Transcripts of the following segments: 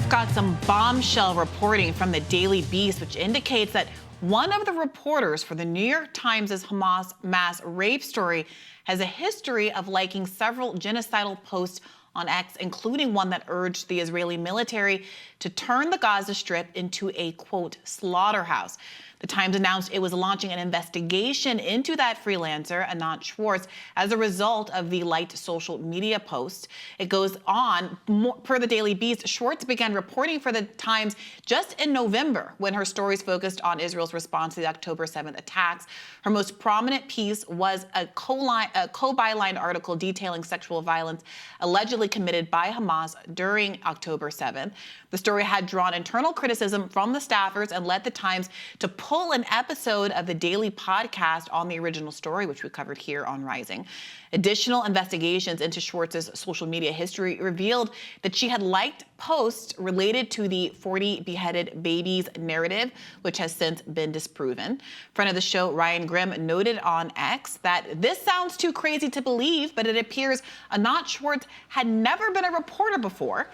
got some bombshell reporting from the Daily Beast, which indicates that one of the reporters for the New York Times' Hamas mass rape story has a history of liking several genocidal posts on X, including one that urged the Israeli military to turn the Gaza Strip into a, quote, slaughterhouse. The Times announced it was launching an investigation into that freelancer, Anat Schwartz, as a result of the liked social media post. It goes on, per the Daily Beast, Schwartz began reporting for the Times just in November when her stories focused on Israel's response to the October 7th attacks. Her most prominent piece was a co-byline article detailing sexual violence allegedly committed by Hamas during October 7th. The story had drawn internal criticism from the staffers and led the Times to pull an episode of the daily podcast on the original story, which we covered here on Rising. Additional investigations into Schwartz's social media history revealed that she had liked posts related to the 40 beheaded babies narrative, which has since been disproven. Friend of the show, Ryan Grimm, noted on X that this sounds too crazy to believe, but it appears Anat Schwartz had never been a reporter before.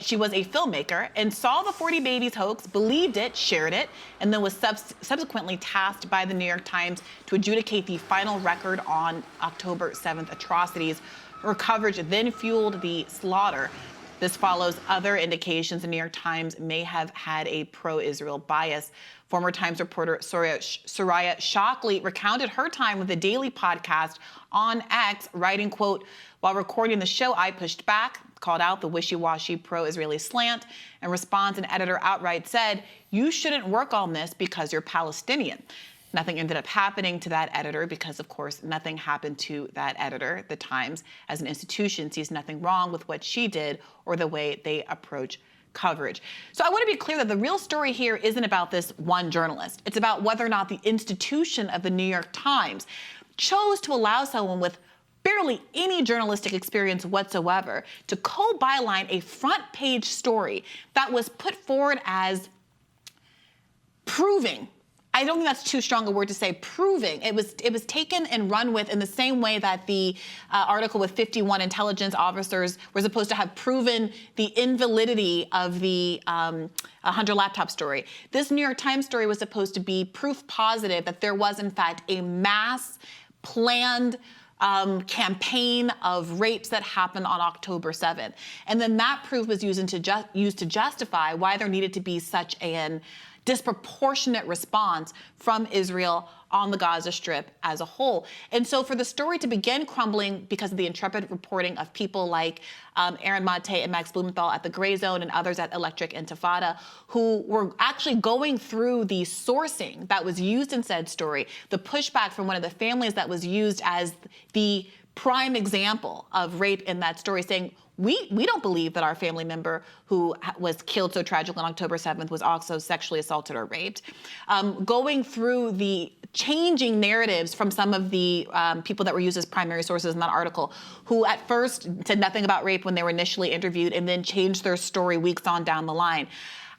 She was a filmmaker and saw the 40 babies hoax, believed it, shared it, and then was subsequently tasked by the New York Times to adjudicate the final record on October 7th atrocities. Her coverage then fueled the slaughter. This follows other indications the New York Times may have had a pro-Israel bias. Former Times reporter Soraya Shockley recounted her time with the Daily podcast on X, writing, quote, "While recording the show, I pushed back, called out the wishy-washy pro-Israeli slant. In response, an editor outright said, 'You shouldn't work on this because you're Palestinian.' Nothing ended up happening to that editor because, of course, nothing happened to that editor. The Times, as an institution, sees nothing wrong with what she did or the way they approach coverage." So I want to be clear that the real story here isn't about this one journalist. It's about whether or not the institution of the New York Times chose to allow someone with barely any journalistic experience whatsoever to co-byline a front page story that was put forward as proving. I don't think that's too strong a word to say, proving. It was taken and run with in the same way that the article with 51 intelligence officers were supposed to have proven the invalidity of the Hunter laptop story. This New York Times story was supposed to be proof positive that there was, in fact, a mass planned campaign of rapes that happened on October 7th. And then that proof was used to justify why there needed to be such an disproportionate response from Israel on the Gaza Strip as a whole. And so for the story to begin crumbling because of the intrepid reporting of people like Aaron Mate and Max Blumenthal at the Gray Zone and others at Electric Intifada, who were actually going through the sourcing that was used in said story, the pushback from one of the families that was used as the prime example of rape in that story, saying, we don't believe that our family member who was killed so tragically on October 7th was also sexually assaulted or raped. Going through the changing narratives from some of the people that were used as primary sources in that article, who at first said nothing about rape when they were initially interviewed and then changed their story weeks on down the line.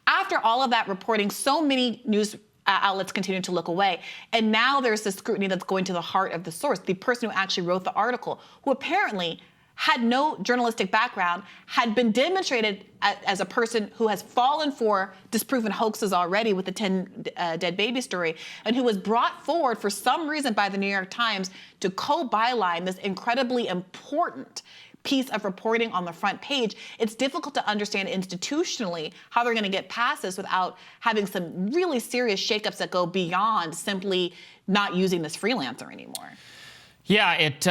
After all of that reporting, so many news outlets continue to look away. And now there's this scrutiny that's going to the heart of the source, the person who actually wrote the article, who apparently had no journalistic background, had been demonstrated as a person who has fallen for disproven hoaxes already with the 10 dead baby story, and who was brought forward for some reason by the New York Times to co-byline this incredibly important piece of reporting on the front page. It's difficult to understand institutionally how they're going to get past this without having some really serious shakeups that go beyond simply not using this freelancer anymore. Yeah, it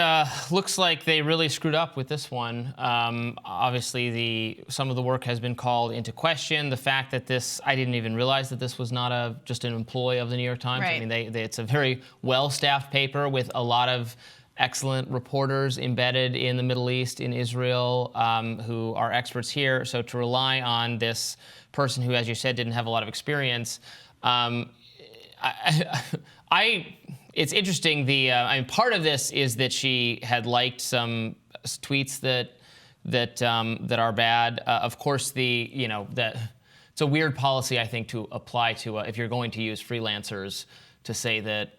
looks like they really screwed up with this one. Obviously, some of the work has been called into question. The fact that I didn't even realize that this was not just an employee of the New York Times. Right. I mean, it's a very well-staffed paper with a lot of excellent reporters embedded in the Middle East, in Israel, who are experts here. So to rely on this person who, as you said, didn't have a lot of experience, it's interesting. I mean, part of this is that she had liked some tweets that are bad. Of course, it's a weird policy, I think, to apply to if you're going to use freelancers, to say that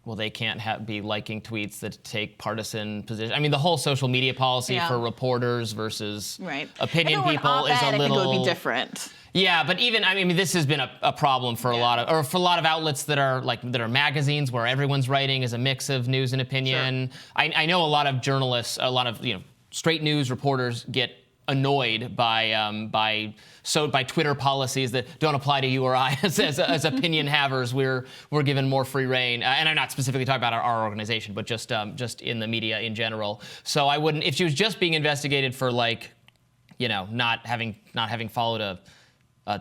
well, they can't be liking tweets that take partisan position. I mean, the whole social media policy for reporters versus opinion people is a little. It would be different. Yeah, but even, I mean, this has been a problem for a lot of outlets that are magazines where everyone's writing is a mix of news and opinion. Sure. I know a lot of journalists, a lot of straight news reporters get annoyed by Twitter policies that don't apply to you or I as opinion havers. We're given more free reign, and I'm not specifically talking about our organization, but just in the media in general. So I wouldn't, if she was just being investigated for not having followed a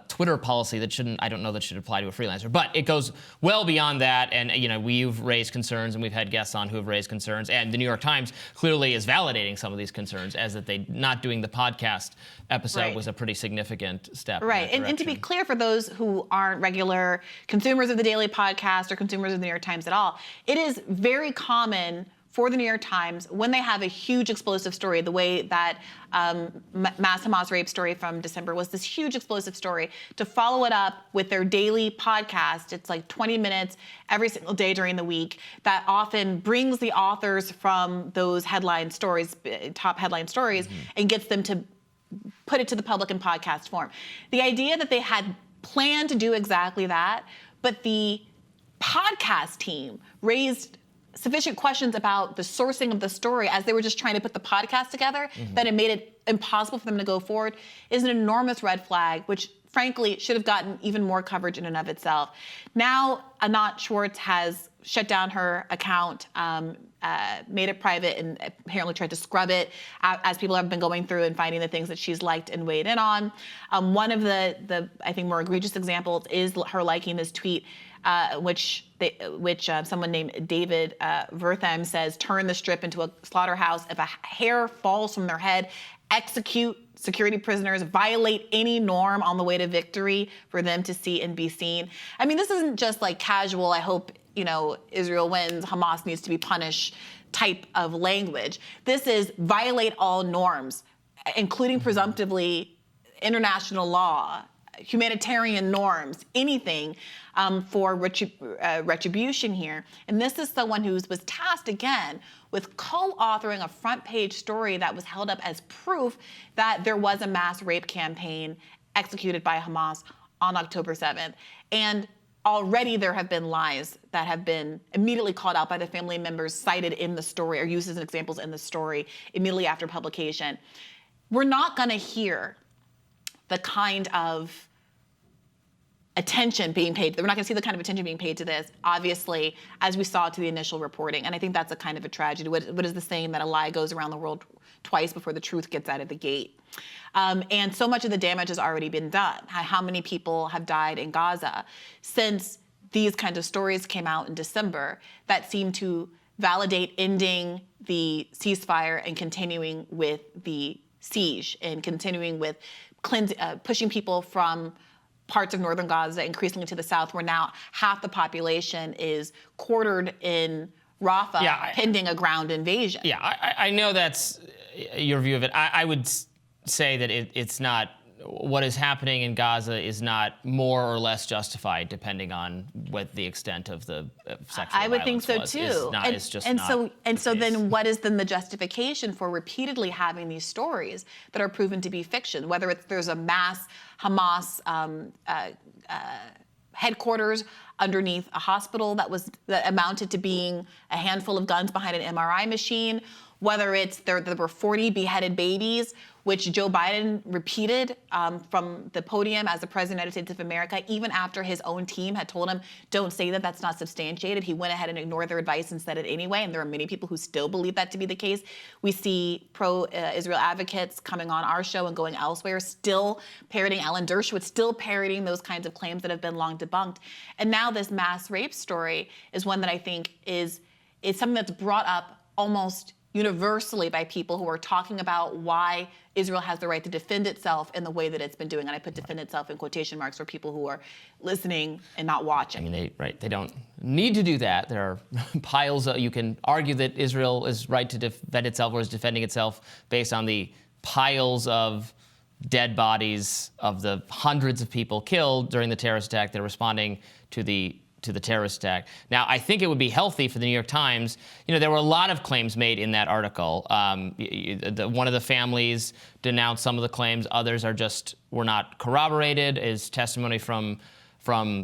Twitter policy that I don't know that should apply to a freelancer, but it goes well beyond that. And we've raised concerns, and we've had guests on who have raised concerns. And the New York Times clearly is validating some of these concerns, as that they not doing the podcast episode was a pretty significant step. Right, and to be clear, for those who aren't regular consumers of the Daily Podcast or consumers of the New York Times at all, it is very common for the New York Times, when they have a huge explosive story, the way that mass Hamas rape story from December was this huge explosive story, to follow it up with their daily podcast. It's like 20 minutes every single day during the week, that often brings the authors from those headline stories, top headline stories, and gets them to put it to the public in podcast form. The idea that they had planned to do exactly that, but the podcast team raised sufficient questions about the sourcing of the story as they were just trying to put the podcast together, that it made it impossible for them to go forward, is an enormous red flag, which frankly should have gotten even more coverage in and of itself. Now, Anat Schwartz has shut down her account, made it private, and apparently tried to scrub it as people have been going through and finding the things that she's liked and weighed in on. One of the I think more egregious examples is her liking this tweet, which someone named David Vertham says, turn the Strip into a slaughterhouse. If a hair falls from their head, execute security prisoners, violate any norm on the way to victory for them to see and be seen. I mean, this isn't just like casual, I hope, Israel wins, Hamas needs to be punished type of language. This is violate all norms, including presumptively international law, humanitarian norms, anything for retribution here. And this is someone who was tasked again with co-authoring a front page story that was held up as proof that there was a mass rape campaign executed by Hamas on October 7th. And already there have been lies that have been immediately called out by the family members cited in the story or used as examples in the story immediately after publication. We're not going to hear the kind of attention being paid. We're not going to see the kind of attention being paid to this, obviously, as we saw to the initial reporting. And I think that's a kind of a tragedy. What is the saying that a lie goes around the world twice before the truth gets out of the gate? And so much of the damage has already been done. How many people have died in Gaza since these kinds of stories came out in December that seem to validate ending the ceasefire and continuing with the siege and continuing with pushing people from parts of northern Gaza increasingly to the south, where now half the population is quartered in Rafah, pending a ground invasion. Yeah, I know that's your view of it. I would say that it's not, what is happening in Gaza is not more or less justified depending on what the extent of the sexual I would think so was. too. So then what is then the justification for repeatedly having these stories that are proven to be fiction? Whether there's a mass Hamas headquarters underneath a hospital that amounted to being a handful of guns behind an MRI machine, whether it's there were 40 beheaded babies, which Joe Biden repeated from the podium as the President of the United States of America, even after his own team had told him, don't say that, that's not substantiated. He went ahead and ignored their advice and said it anyway, and there are many people who still believe that to be the case. We see pro-Israel advocates coming on our show and going elsewhere, still parroting Ellen Dershowitz, still parroting those kinds of claims that have been long debunked. And now this mass rape story is one that I think is something that's brought up almost universally by people who are talking about why Israel has the right to defend itself in the way that it's been doing. And I put defend itself in quotation marks for people who are listening and not watching. I mean, they don't need to do that. There are piles you can argue that Israel is right to defend itself or is defending itself based on the piles of dead bodies of the hundreds of people killed during the terrorist attack. They're responding to the to the terrorist attack. Now, I think it would be healthy for the New York Times. There were a lot of claims made in that article. One of the families denounced some of the claims. Others were not corroborated. Is testimony from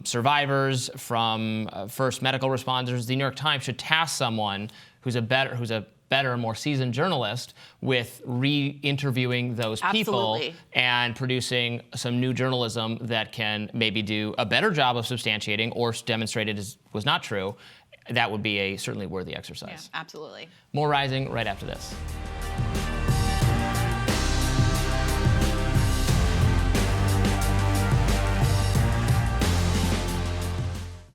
survivors, from first medical responders. The New York Times should task someone who's a better, more seasoned journalist with re-interviewing those people and producing some new journalism that can maybe do a better job of substantiating or demonstrate it was not true. That would be a certainly worthy exercise. Yeah, absolutely. More Rising right after this.